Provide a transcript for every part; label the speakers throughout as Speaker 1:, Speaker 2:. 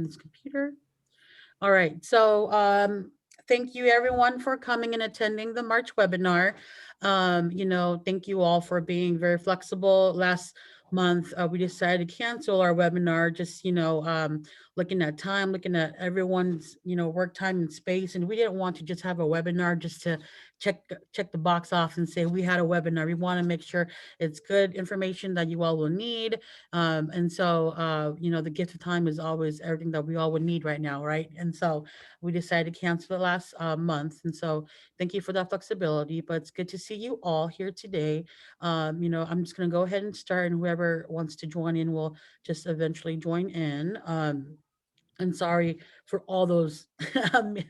Speaker 1: this computer. All right. So, thank you everyone for coming and attending the March webinar. Thank you all for being very flexible. Last month, we decided to cancel our webinar, just, looking at time, looking at everyone's, work time and space. And we didn't want to just have a webinar just to check the box off and say we had a webinar. We want to make sure it's good information that you all will need. The gift of time is always everything that we all would need right now, right? And so we decided to cancel it last month. And so thank you for that flexibility. But it's good to see you all here today. I'm just going to go ahead and start, and whoever wants to join in will just eventually join in. And sorry for all those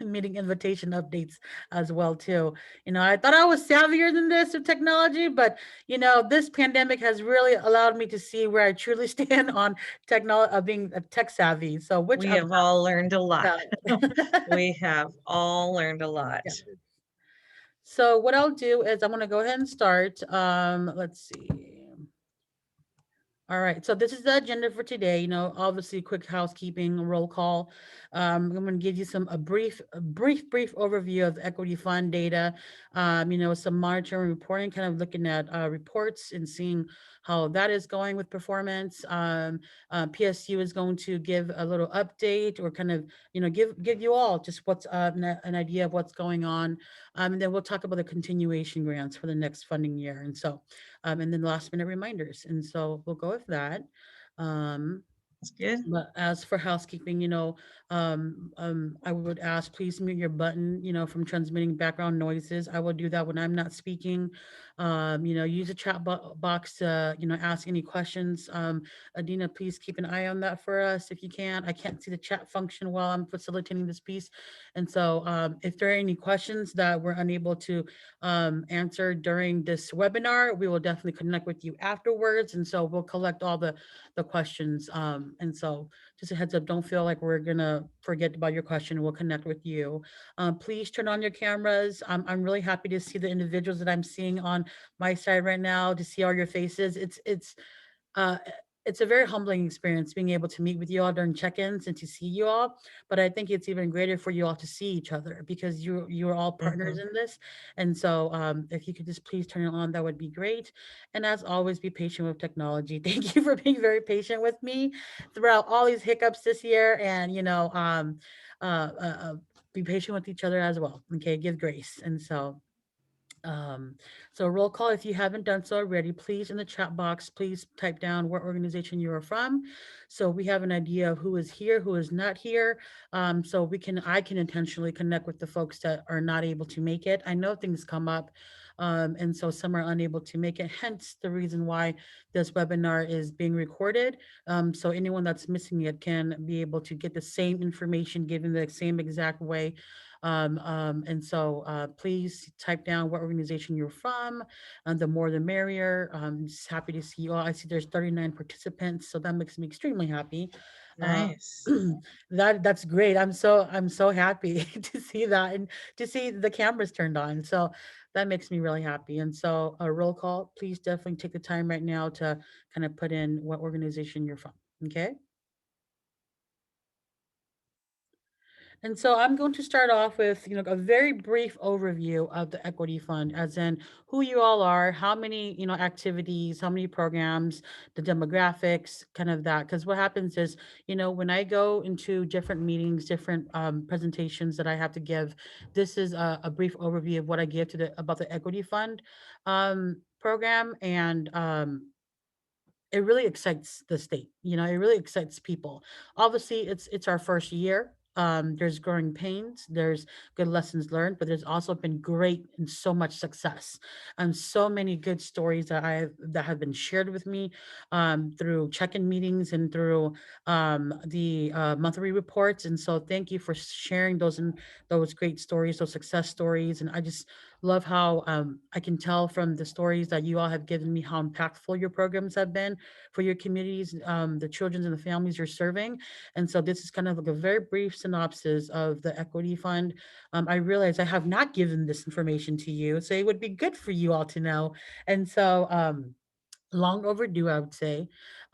Speaker 1: meeting invitation updates as well too. I thought I was savvier than this with technology, but this pandemic has really allowed me to see where I truly stand on technology, being a tech savvy. So which
Speaker 2: We
Speaker 1: I'm
Speaker 2: have all learned a lot.
Speaker 1: happy.
Speaker 2: We have all learned a lot.
Speaker 1: Yeah. So what I'll do is I'm going to go ahead and start. Let's see. All right, so this is the agenda for today. Obviously, quick housekeeping, roll call. I'm going to give you a brief overview of the equity fund data. Some monitoring, reporting, kind of looking at reports and seeing how that is going with performance. PSU is going to give a little update, or kind of give you all just what's an idea of what's going on. And then we'll talk about the continuation grants for the next funding year. And then last minute reminders. And so we'll go with that. Um,
Speaker 2: That's good.
Speaker 1: but as for housekeeping, I would ask please mute your button, from transmitting background noises. I will do that when I'm not speaking. Use a chat box to, ask any questions. Adina, please keep an eye on that for us if you can. I can't see the chat function while I'm facilitating this piece. And so if there are any questions that we're unable to answer during this webinar, we will definitely connect with you afterwards. And so we'll collect all the questions. And so just a heads up, don't feel like we're gonna forget about your question. We'll connect with you. Please turn on your cameras. I'm really happy to see the individuals that I'm seeing on my side right now, to see all your faces. Uh, it's a very humbling experience being able to meet with you all during check-ins and to see you all. But I think it's even greater for you all to see each other, because you're all partners
Speaker 2: Mhm.
Speaker 1: in this. And so if you could just please turn it on, that would be great. And as always, be patient with technology. Thank you for being very patient with me throughout all these hiccups this year. And uh, uh, uh, be patient with each other as well. Okay, give grace. And um, so roll call, if you haven't done so already, please in the chat box, please type down what organization you are from. So we have an idea of who is here, who is not here. So I can intentionally connect with the folks that are not able to make it. I know things come up. And so some are unable to make it, hence the reason why this webinar is being recorded. So anyone that's missing it can be able to get the same information given the same exact way. Please type down what organization you're from, and the more the merrier. Just happy to see you all. I see there's 39 participants, so that makes me extremely happy. Uh,
Speaker 2: Nice.
Speaker 1: that's great. I'm so happy to see that, and to see the cameras turned on. So that makes me really happy. And so a roll call, please definitely take the time right now to kind of put in what organization you're from. Okay. And so I'm going to start off with, a very brief overview of the equity fund, as in who you all are, how many, activities, how many programs, the demographics, kind of that. Because what happens is, when I go into different meetings, different presentations that I have to give, this is a brief overview of what I give to about the equity fund program. And it really excites the state. It really excites people. Obviously, it's our first year. There's growing pains, there's good lessons learned, but there's also been great and so much success, and so many good stories that have been shared with me through check-in meetings and through the monthly reports. And so thank you for sharing those great stories, those success stories. And I just love how I can tell from the stories that you all have given me how impactful your programs have been for your communities, the children and the families you're serving. And so this is kind of like a very brief synopsis of the equity fund. I realize I have not given this information to you, so it would be good for you all to know. And so long overdue, I would say.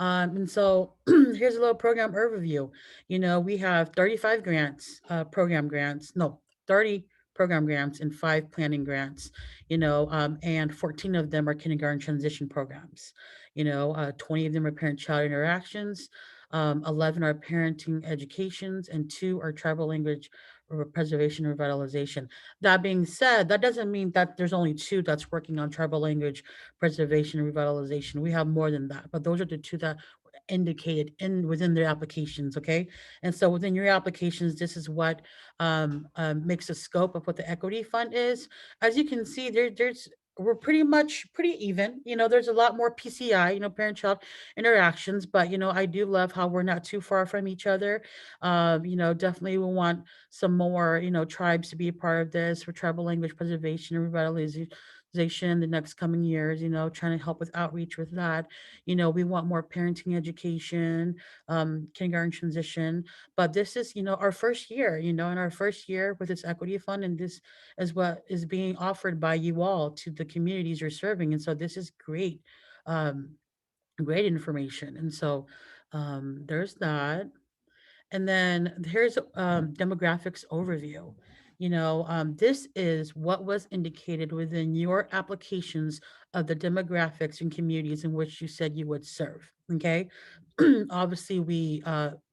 Speaker 1: And so here's a little program overview. We have 35 grants, program grants, no, 30 program grants and 5 planning grants, and 14 of them are kindergarten transition programs. 20 of them are parent child interactions, 11 are parenting educations, and two are tribal language preservation and revitalization. That being said, that doesn't mean that there's only two that's working on tribal language preservation and revitalization. We have more than that, but those are the two that were indicated in within their applications. Okay, and so within your applications, this is what makes the scope of what the equity fund is. As you can see, there's we're pretty even. There's a lot more PCI, parent-child interactions, but I do love how we're not too far from each other. Definitely we want some more, tribes to be a part of this for tribal language preservation and revitalization the next coming years, trying to help with outreach with that. We want more parenting education, kindergarten transition. But this is, our first year, in our first year with this equity fund, and this is what is being offered by you all to the communities you're serving. And so this is great, great information. And so there's that. And then here's demographics overview. This is what was indicated within your applications of the demographics and communities in which you said you would serve. Okay. Obviously, we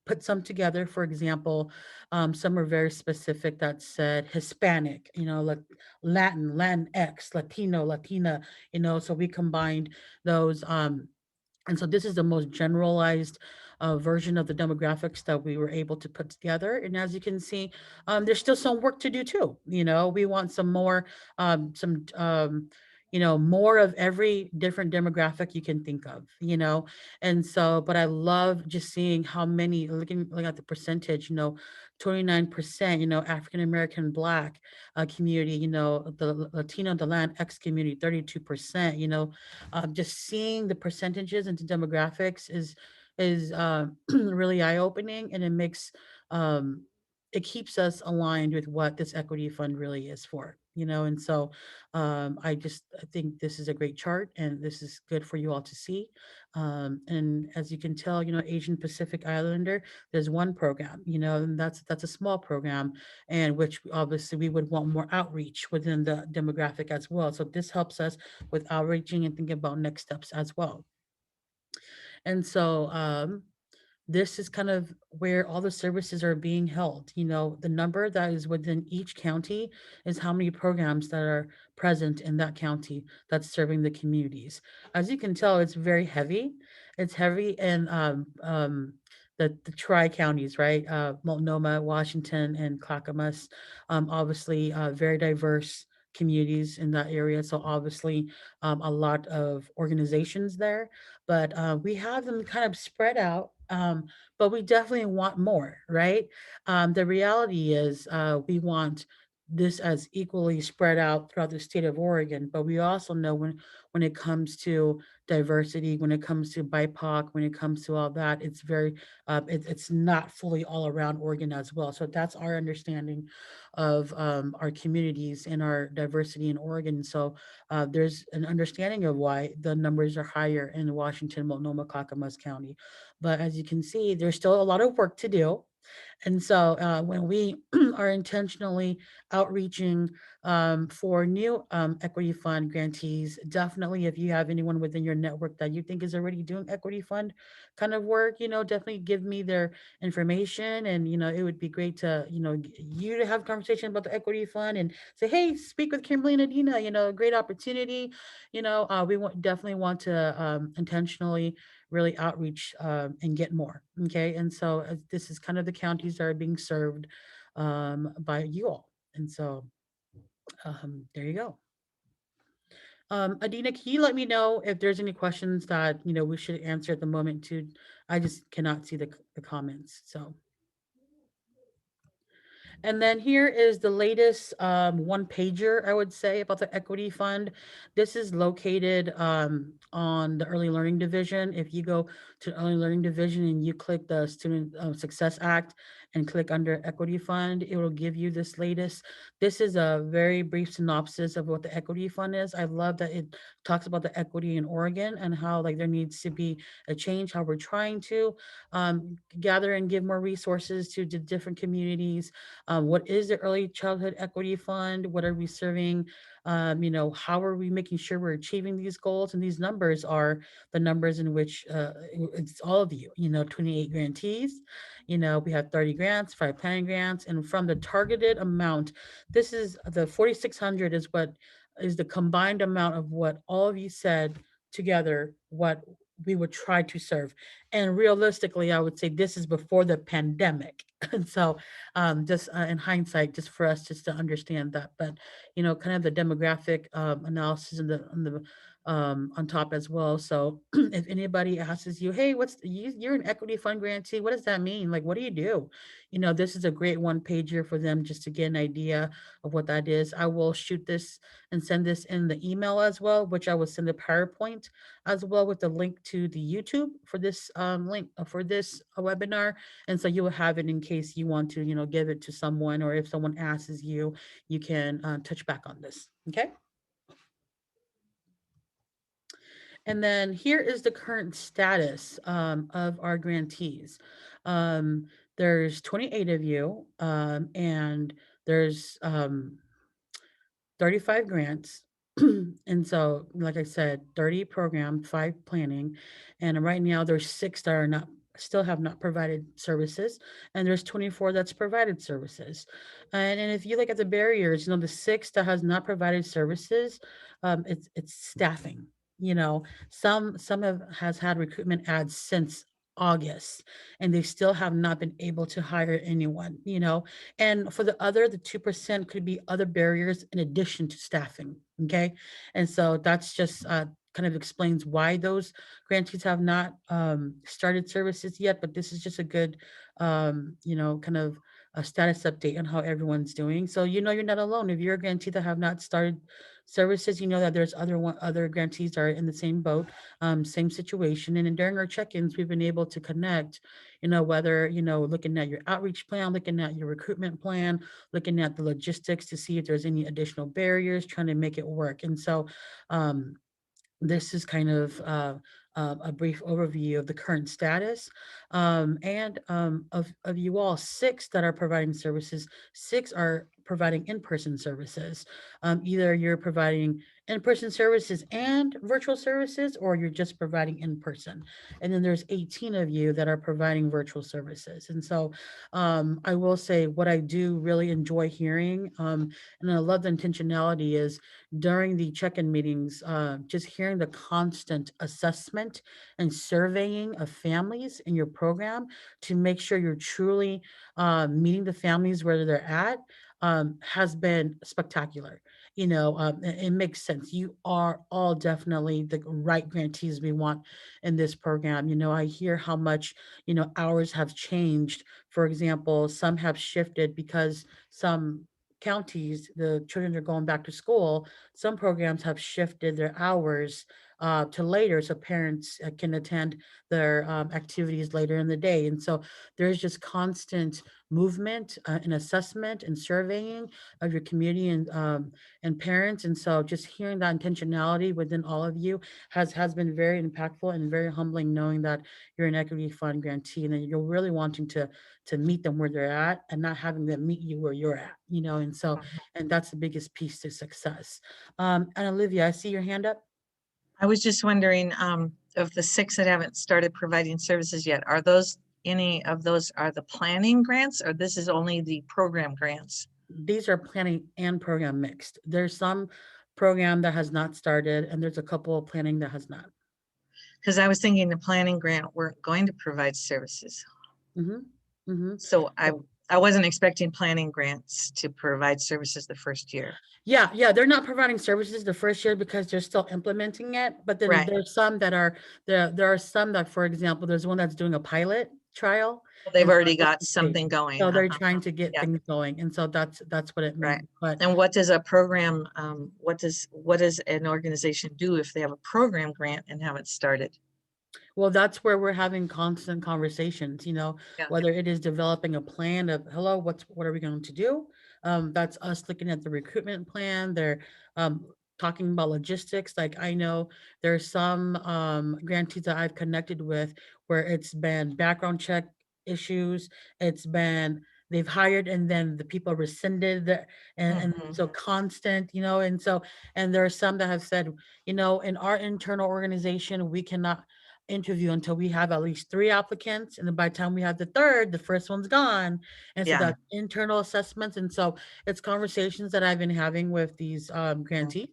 Speaker 1: put some together. For example, some are very specific that said Hispanic, Latin, Latinx, Latino, Latina, so we combined those. And so this is the most generalized version of the demographics that we were able to put together. And as you can see, there's still some work to do too. We want some more, more of every different demographic you can think of. And so, but I love just seeing how many, looking at the percentage, 29%, African American Black community, the Latino, the Latinx community, 32%, just seeing the percentages into demographics is really eye opening, and um, it keeps us aligned with what this equity fund really is for. And so I think this is a great chart, and this is good for you all to see. And as you can tell, Asian Pacific Islander, there's one program, and that's a small program, and which obviously we would want more outreach within the demographic as well. So this helps us with outreaching and thinking about next steps as well. And so this is kind of where all the services are being held. The number that is within each county is how many programs that are present in that county that's serving the communities. As you can tell, it's very heavy. It's heavy in the tri counties, right? Multnomah, Washington, and Clackamas. Obviously, very diverse communities in that area. So obviously, a lot of organizations there, but we have them kind of spread out. But we definitely want more, right? The reality is we want this as equally spread out throughout the state of Oregon, but we also know when it comes to diversity, when it comes to BIPOC, when it comes to all that, it's very it's not fully all around Oregon as well. So that's our understanding of our communities and our diversity in Oregon. So there's an understanding of why the numbers are higher in Washington, Multnomah, Clackamas County. But as you can see, there's still a lot of work to do. And so when we are intentionally outreaching for new equity fund grantees, definitely if you have anyone within your network that you think is already doing equity fund kind of work, definitely give me their information. And, it would be great to, you to have a conversation about the equity fund and say, hey, speak with Kimberly and Adina, great opportunity. We definitely want to intentionally really outreach and get more. Okay. And so this is kind of the counties that are being served by you all. And so there you go. Adina, can you let me know if there's any questions that, we should answer at the moment too? I just cannot see the comments. So. And then here is the latest one pager, I would say, about the equity fund. This is located on the early learning division. If you go to early learning division and you click the Student Success Act, and click under Equity Fund. It will give you this latest. This is a very brief synopsis of what the Equity Fund is. I love that it talks about the equity in Oregon and how like there needs to be a change, how we're trying to gather and give more resources to the different communities. What is the Early Childhood Equity Fund? What are we serving? How are we making sure we're achieving these goals? And these numbers are the numbers in which it's all of you, 28 grantees. We have 30 grants, 5 planning grants, and from the targeted amount, this is the 4,600 is what is the combined amount of what all of you said together, what we would try to serve. And realistically, I would say this is before the pandemic. And so, just in hindsight, just for us just to understand that, but kind of the demographic analysis and the on top as well. So if anybody asks you, hey, you're an equity fund grantee, what does that mean? Like, what do you do? This is a great one pager for them just to get an idea of what that is. I will shoot this and send this in the email as well, which I will send the PowerPoint as well with the link to the YouTube for this link for this webinar. And so you will have it in case you want to, give it to someone, or if someone asks you, you can touch back on this. Okay. And then here is the current status of our grantees. Um, there's 28 of you, and there's 35 grants. And so, like I said, 30 program, 5 planning. And right now there's 6 that are not still have not provided services, and there's 24 that's provided services. And if you look at the barriers, the 6 that has not provided services, it's staffing. Some has had recruitment ads since August, and they still have not been able to hire anyone. And for the 2% could be other barriers in addition to staffing. Okay. And so that's just kind of explains why those grantees have not started services yet. But this is just a good, kind of a status update on how everyone's doing. So, you're not alone. If you're a grantee that have not started services, you know that there's other grantees are in the same boat, same situation. And then during our check-ins, we've been able to connect, whether, looking at your outreach plan, looking at your recruitment plan, looking at the logistics to see if there's any additional barriers, trying to make it work. And so this is kind of a brief overview of the current status, and of you all. 6 that are providing services, 6 are providing in-person services. Either you're providing in-person services and virtual services, or you're just providing in-person. And then there's 18 of you that are providing virtual services. And so I will say what I do really enjoy hearing, and I love the intentionality, is during the check-in meetings, just hearing the constant assessment and surveying of families in your program to make sure you're truly meeting the families where they're at, has been spectacular. It makes sense. You are all definitely the right grantees we want in this program. I hear how much, hours have changed. For example, some have shifted because some counties, the children are going back to school. Some programs have shifted their hours to later, so parents can attend their activities later in the day. And so there's just constant movement and assessment and surveying of your community and parents. And so just hearing that intentionality within all of you has been very impactful and very humbling, knowing that you're an equity fund grantee and that you're really wanting to meet them where they're at and not having them meet you where you're at. And so,
Speaker 2: Mhm.
Speaker 1: and that's the biggest piece to success. And Olivia, I see your hand up.
Speaker 2: I was just wondering, of the 6 that haven't started providing services yet, are those any of those are the planning grants, or this is only the program grants?
Speaker 1: These are planning and program mixed. There's some program that has not started, and there's a couple of planning that has not.
Speaker 2: Because I was thinking the planning grant weren't going to provide services.
Speaker 1: Hmm. Hmm.
Speaker 2: So I wasn't expecting planning grants to provide services the first year.
Speaker 1: Yeah, they're not providing services the first year because they're still implementing it. But then
Speaker 2: Right.
Speaker 1: there's some that are there are some that, for example, there's one that's doing a pilot trial,
Speaker 2: Well, they've
Speaker 1: and so
Speaker 2: already
Speaker 1: at
Speaker 2: got
Speaker 1: this stage,
Speaker 2: something going.
Speaker 1: so they're trying to get
Speaker 2: Yeah,
Speaker 1: things going, and so that's what it
Speaker 2: right.
Speaker 1: means. But
Speaker 2: And what does a program, what does an organization do if they have a program grant and haven't started?
Speaker 1: Well, that's where we're having constant conversations,
Speaker 2: Yeah.
Speaker 1: whether it is developing a plan of, hello, what are we going to do? That's us looking at the recruitment plan. They're talking about logistics. Like I know there's some grantees that I've connected with where it's been background check issues. It's been they've hired and then the people rescinded and
Speaker 2: Mhm.
Speaker 1: so constant, and there are some that have said, in our internal organization, we cannot interview until we have at least three applicants. And then by the time we have the third, the first one's gone. And so
Speaker 2: Yeah.
Speaker 1: that's internal assessments. And so it's conversations that I've been having with these
Speaker 2: Mm.
Speaker 1: grantees.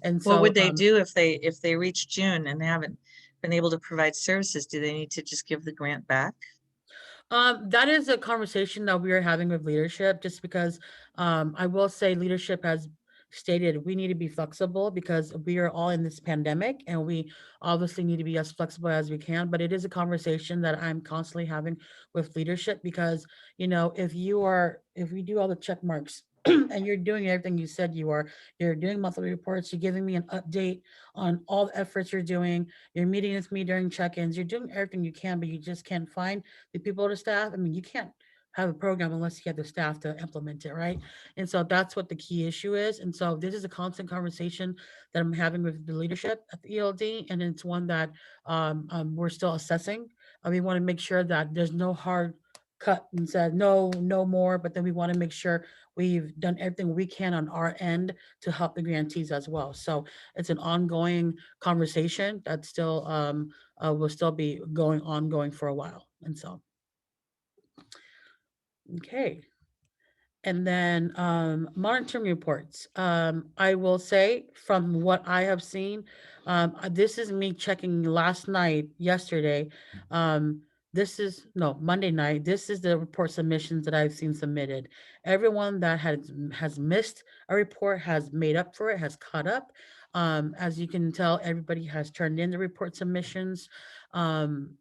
Speaker 1: And
Speaker 2: What
Speaker 1: so
Speaker 2: would they do if they reach June and haven't been able to provide services? Do they need to just give the grant back?
Speaker 1: That is a conversation that we are having with leadership, just because I will say leadership has stated we need to be flexible because we are all in this pandemic and we obviously need to be as flexible as we can. But it is a conversation that I'm constantly having with leadership because, if we do all the check marks and you're doing everything you said you are, you're doing monthly reports, you're giving me an update on all the efforts you're doing, you're meeting with me during check-ins, you're doing everything you can, but you just can't find the people or the staff. I mean, you can't have a program unless you have the staff to implement it, right? And so that's what the key issue is. And so this is a constant conversation that I'm having with the leadership at the ELD, and it's one that we're still assessing. We want to make sure that there's no hard cut and said no, no more. But then we want to make sure we've done everything we can on our end to help the grantees as well. So it's an ongoing conversation that still will still be ongoing for a while. And so okay. And then monitoring reports. I will say from what I have seen, this is me checking last night, yesterday. This is no Monday night. This is the report submissions that I've seen submitted. Everyone that has missed a report has made up for it, has caught up. As you can tell, everybody has turned in the report submissions. Um,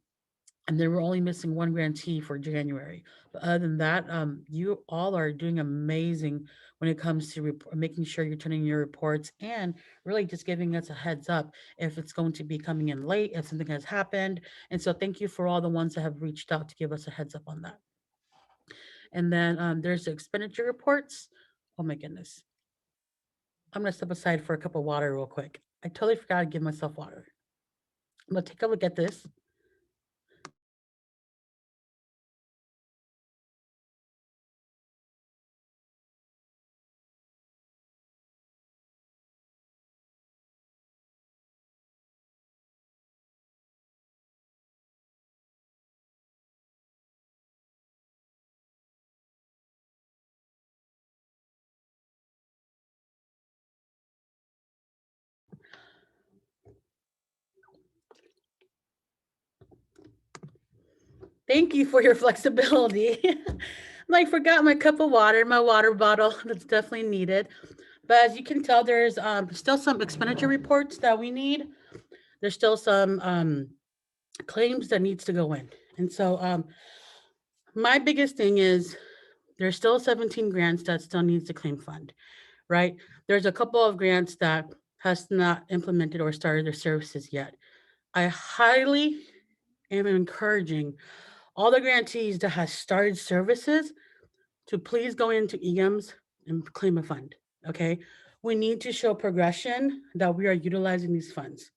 Speaker 1: and they were only missing one grantee for January. But other than that, you all are doing amazing when it comes to making sure you're turning your reports and really just giving us a heads up if it's going to be coming in late, if something has happened. And so thank you for all the ones that have reached out to give us a heads up on that. And then there's the expenditure reports. Oh my goodness. I'm going to step aside for a cup of water real quick. I totally forgot to give myself water. I'm going to take a look at this. Thank you for your flexibility. Like forgot my cup of water, my water bottle. That's definitely needed. But as you can tell, there's still some expenditure reports that we need. There's still some claims that needs to go in. And so my biggest thing is there's still 17 grants that still needs to claim fund, right? There's a couple of grants that has not implemented or started their services yet. I highly am encouraging all the grantees that has started services to please go into EMS and claim a fund. Okay. We need to show progression that we are utilizing these funds.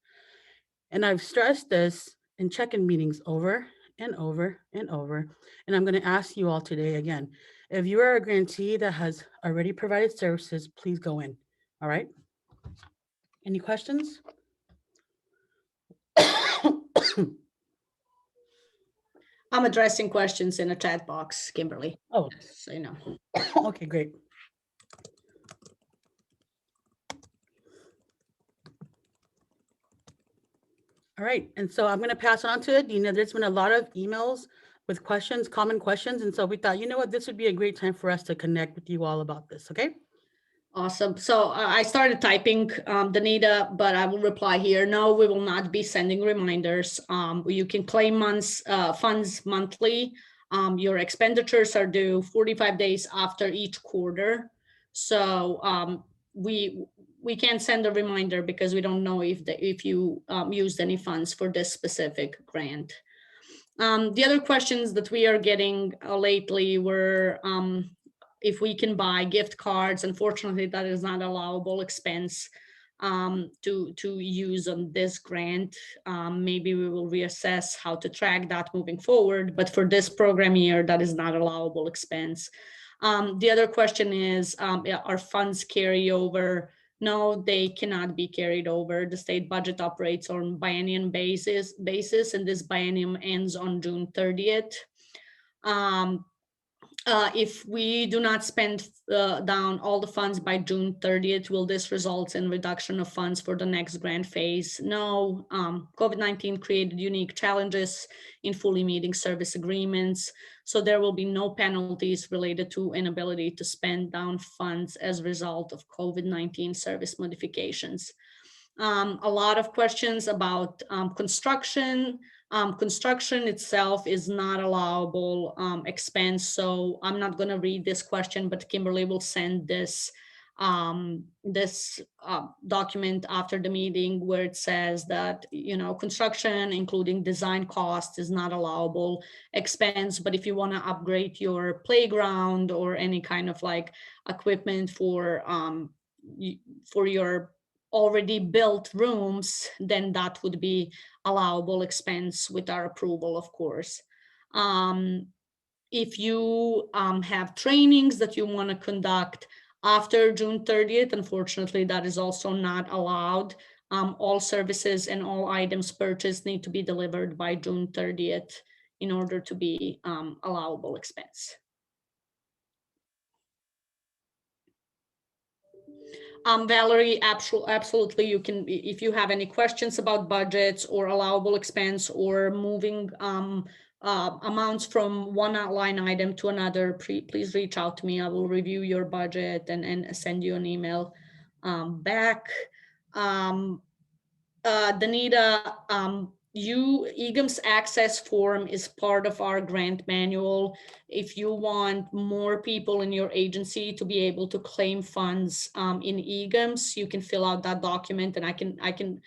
Speaker 1: And I've stressed this in check-in meetings over and over and over. And I'm going to ask you all today again. If you are a grantee that has already provided services, please go in. All right. Any questions?
Speaker 3: I'm addressing questions in a chat box, Kimberly.
Speaker 1: Oh,
Speaker 3: So you know.
Speaker 1: okay, great. All right, and so I'm going to pass it on to Adina. There's been a lot of emails with questions, common questions, and so we thought, you know what, this would be a great time for us to connect with you all about this, okay?
Speaker 3: Awesome. So I started typing, Danita, but I will reply here. No, we will not be sending reminders. You can claim funds monthly. Your expenditures are due 45 days after each quarter. So we we can't send a reminder because we don't know if you used any funds for this specific grant. The other questions that we are getting lately were if we can buy gift cards. Unfortunately, that is not allowable expense to use on this grant. Maybe we will reassess how to track that moving forward, but for this program year, that is not allowable expense. The other question is, are funds carry over? No, they cannot be carried over. The state budget operates on biennium basis, and this biennium ends on June 30th. If we do not spend down all the funds by June 30th, will this result in reduction of funds for the next grant phase? No. COVID-19 created unique challenges in fully meeting service agreements, so there will be no penalties related to inability to spend down funds as a result of COVID-19 service modifications. A lot of questions about construction. Construction itself is not allowable expense, so I'm not going to read this question, but Kimberly will send this document after the meeting where it says that, you know, construction, including design costs, is not allowable expense. But if you want to upgrade your playground or any kind of like equipment for your already built rooms, then that would be allowable expense with our approval, of course. If you have trainings that you want to conduct after June 30th, unfortunately, that is also not allowed. All services and all items purchased need to be delivered by June 30th in order to be allowable expense. Valerie, absolutely. You can, if you have any questions about budgets or allowable expense or moving amounts from one line item to another, please reach out to me. I will review your budget and send you an email back. Danita, EGM's access form is part of our grant manual. If you want more people in your agency to be able to claim funds in EGMs, you can fill out that document, and I can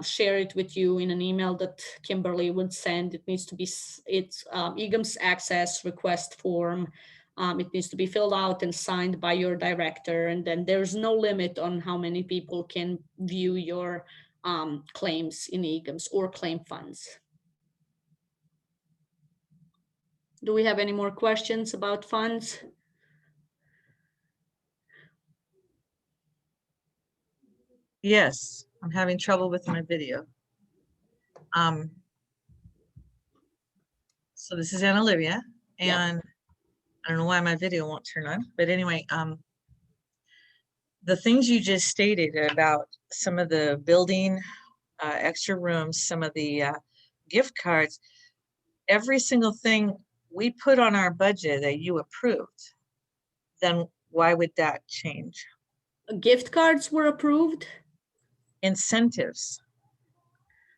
Speaker 3: share it with you in an email that Kimberly would send. It needs to be, it's EGM's access request form. It needs to be filled out and signed by your director, and then there's no limit on how many people can view your claims in EGMs or claim funds. Do we have any more questions about funds?
Speaker 2: Yes, I'm having trouble with my video. So this is Anna Olivia, and
Speaker 3: Yeah.
Speaker 2: I don't know why my video won't turn on, but anyway, the things you just stated about some of the building, extra rooms, some of the gift cards, every single thing we put on our budget that you approved, then why would that change?
Speaker 3: Gift cards were approved?
Speaker 2: Incentives.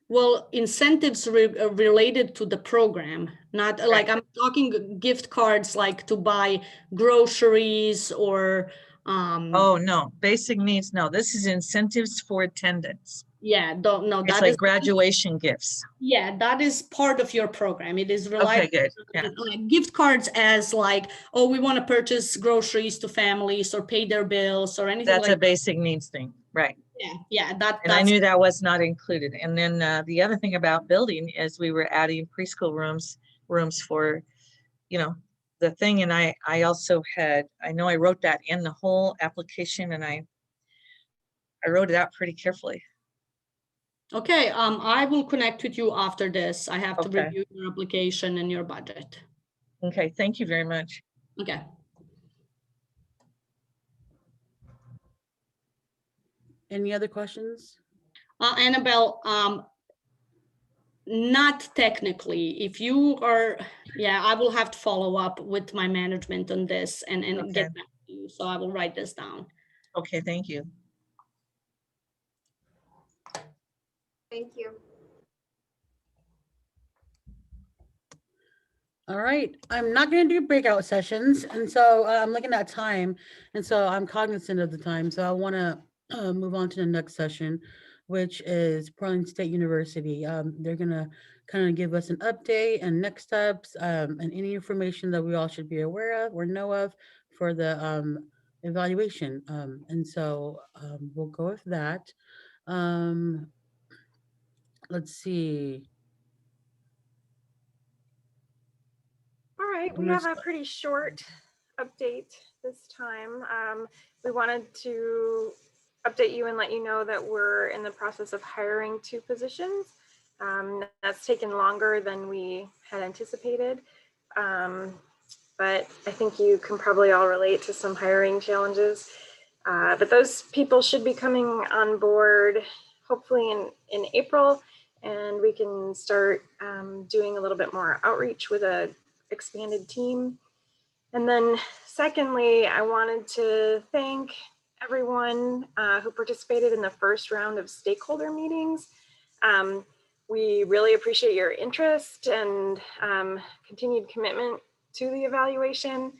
Speaker 3: Well, incentives related to the program, not like I'm talking gift cards like to buy groceries or
Speaker 2: oh no, basic needs, no, this is incentives for attendance.
Speaker 3: Yeah, don't know.
Speaker 2: It's like graduation gifts.
Speaker 3: Yeah, that is part of your program. It is
Speaker 2: Okay, good. Yeah.
Speaker 3: Like gift cards as like, oh, we want to purchase groceries to families or pay their bills or anything.
Speaker 2: That's
Speaker 3: like
Speaker 2: a basic needs thing, right?
Speaker 3: Yeah.
Speaker 2: And I knew that was not included. And then the other thing about building is we were adding preschool rooms for, you know, the thing. And I also had, I know I wrote that in the whole application, and I wrote it out pretty carefully.
Speaker 3: Okay, I will connect with you after this. I have to
Speaker 2: Okay.
Speaker 3: review your application and your budget.
Speaker 2: Okay, thank you very much.
Speaker 3: Okay.
Speaker 1: Any other questions?
Speaker 3: Annabelle, not technically. If you are, yeah, I will have to follow up with my management on this and
Speaker 2: Okay.
Speaker 3: get back to you. So I will write this down.
Speaker 2: Okay, thank you.
Speaker 4: Thank you.
Speaker 1: All right, I'm not going to do breakout sessions. And so I'm looking at time. And so I'm cognizant of the time. So I want to move on to the next session, which is Portland State University. They're gonna kind of give us an update and next steps, and any information that we all should be aware of or know of for the evaluation. And so we'll go with that. Um, let's see.
Speaker 4: All right,
Speaker 1: I'm
Speaker 4: we
Speaker 1: gonna
Speaker 4: have a pretty short update this time. We wanted to update you and let you know that we're in the process of hiring 2 positions. That's taken longer than we had anticipated. But I think you can probably all relate to some hiring challenges. But those people should be coming on board hopefully in April, and we can start doing a little bit more outreach with a expanded team. And then secondly, I wanted to thank everyone who participated in the first round of stakeholder meetings. We really appreciate your interest and continued commitment to the evaluation.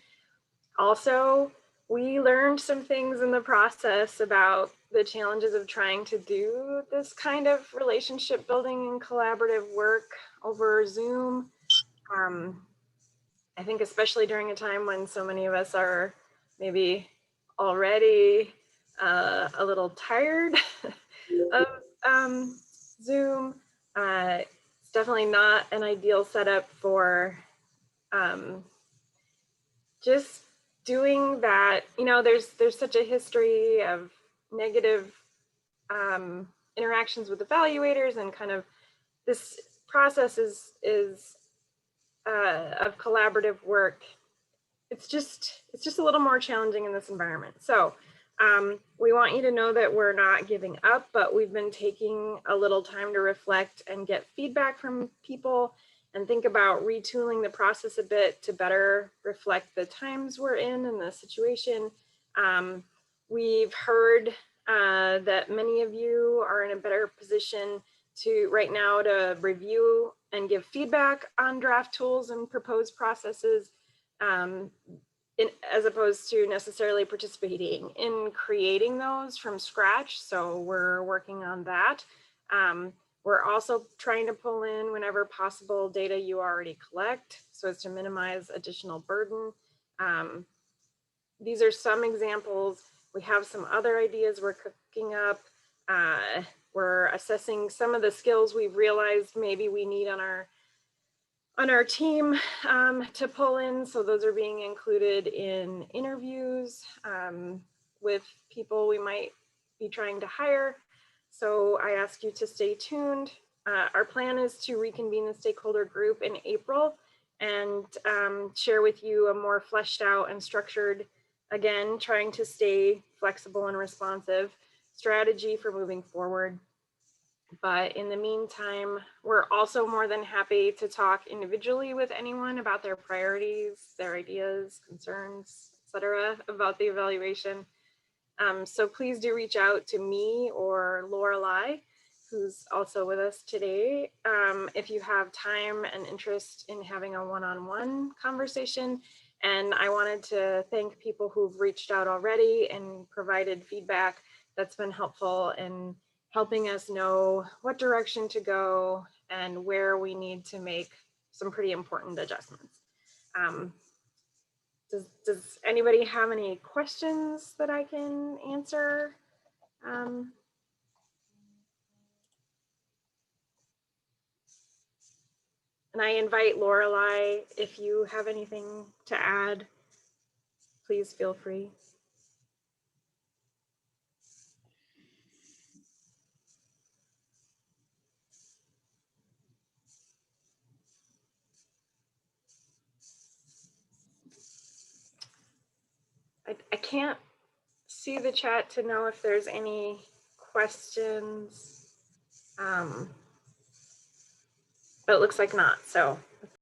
Speaker 4: Also, we learned some things in the process about the challenges of trying to do this kind of relationship building and collaborative work over Zoom. I think especially during a time when so many of us are maybe already a little tired of Zoom, it's definitely not an ideal setup for just doing that. You know, there's such a history of negative interactions with evaluators, and kind of this process is of collaborative work. It's just a little more challenging in this environment. So we want you to know that we're not giving up, but we've been taking a little time to reflect and get feedback from people and think about retooling the process a bit to better reflect the times we're in and the situation. We've heard that many of you are in a better position to right now to review and give feedback on draft tools and proposed processes, as opposed to necessarily participating in creating those from scratch. So we're working on that. We're also trying to pull in, whenever possible, data you already collect so as to minimize additional burden. These are some examples. We have some other ideas we're cooking up. We're assessing some of the skills we've realized maybe we need on our team to pull in. So those are being included in interviews with people we might be trying to hire. So I ask you to stay tuned. Our plan is to reconvene the stakeholder group in April and share with you a more fleshed out and structured, again, trying to stay flexible and responsive strategy for moving forward. But in the meantime, we're also more than happy to talk individually with anyone about their priorities, their ideas, concerns, etc., about the evaluation. So please do reach out to me or Lorelei, who's also with us today, if you have time and interest in having a one-on-one conversation. And I wanted to thank people who've reached out already and provided feedback that's been helpful in helping us know what direction to go and where we need to make some pretty important adjustments. Does anybody have any questions that I can answer? And I invite Lorelei, if you have anything to add, please feel free. I can't see the chat to know if there's any questions, but it looks like not. So